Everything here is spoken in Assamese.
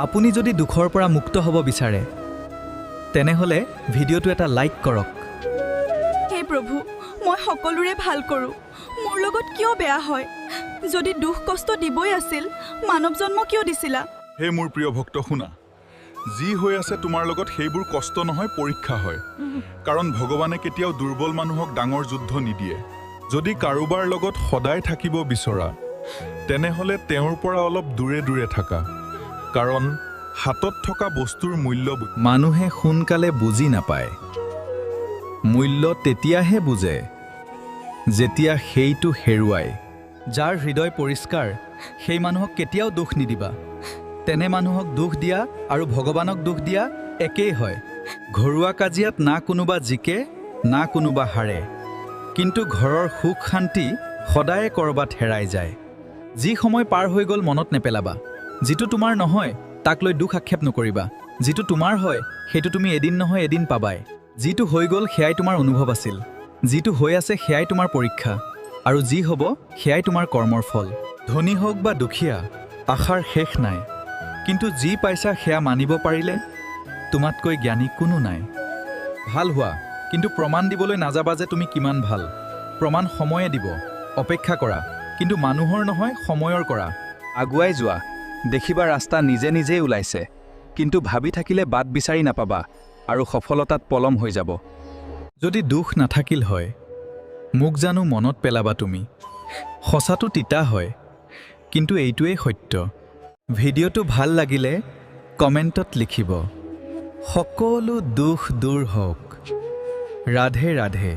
আপুনি যদি দুখৰ পৰা মুক্ত হ'ব বিচাৰে তেনেহলে ভিডিঅ'টো এটা লাইক কৰক। হে প্ৰভু, মই সকলোৰে ভাল কৰোঁ, মোৰ লগত কিয় বেয়া হয়? যদি দুখ কষ্ট দিবই আছিল, মানৱ জন্ম কিয় দিছিলা? হে মোৰ প্ৰিয় ভক্ত, শুনা, যি হৈ আছে তোমাৰ লগত সেইবোৰ কষ্ট নহয়, পৰীক্ষা হয়। কাৰণ ভগৱানে কেতিয়াও দুৰ্বল মানুহক ডাঙৰ যুদ্ধ নিদিয়ে। যদি কাৰোবাৰ লগত সদায় থাকিব বিচৰা তেনেহলে তেওঁৰ পৰা অলপ দূৰে দূৰে থাকা, কাৰণ হাতত থকা বস্তুৰ মূল্য মানুহে সোনকালে বুজি নাপায়। মূল্য তেতিয়াহে বুজে যেতিয়া সেইটো হেৰুৱায়। যাৰ হৃদয় পৰিষ্কাৰ সেই মানুহক কেতিয়াও দুখ নিদিবা। তেনে মানুহক দুখ দিয়া আৰু ভগৱানক দুখ দিয়া একেই হয়। ঘৰুৱা কাজিয়াত না কোনোবা জিকে না কোনোবা হাৰে, কিন্তু ঘৰৰ সুখ শান্তি সদায়ে ক'ৰবাত হেৰাই যায়। যি সময় পাৰ হৈ গ'ল মনত নেপেলাবা। যিটো তোমাৰ নহয় তাক লৈ দুখ আক্ষেপ নকৰিবা। যিটো তোমাৰ হয় সেইটো তুমি এদিন নহয় এদিন পাবাই। যিটো হৈ গ'ল সেয়াই তোমাৰ অনুভৱ আছিল, যিটো হৈ আছে সেয়াই তোমাৰ পৰীক্ষা, আৰু যি হ'ব সেয়াই তোমাৰ কৰ্মৰ ফল। ধনী হওক বা দুখীয়া, আশাৰ শেষ নাই, কিন্তু যি পাইছা সেয়া মানিব পাৰিলে তোমাতকৈ জ্ঞানী কোনো নাই। ভাল হোৱা, কিন্তু প্ৰমাণ দিবলৈ নাযাবা যে তুমি কিমান ভাল। প্ৰমাণ সময়ে দিব, অপেক্ষা কৰা, কিন্তু মানুহৰ নহয় সময়ৰ কৰা। আগুৱাই যোৱা, দেখিবা ৰাস্তা নিজে নিজেই ওলাইছে, কিন্তু ভাবি থাকিলে বাট বিচাৰি নাপাবা আৰু সফলতাত পলম হৈ যাব। যদি দুখ নাথাকিল হয় মোক জানো মনত পেলাবা তুমি? সঁচাটো তিতা হয়, কিন্তু এইটোৱেই সত্য। ভিডিঅ'টো ভাল লাগিলে কমেণ্টত লিখিব, সকলো দুখ দূৰ হওক। ৰাধে ৰাধে।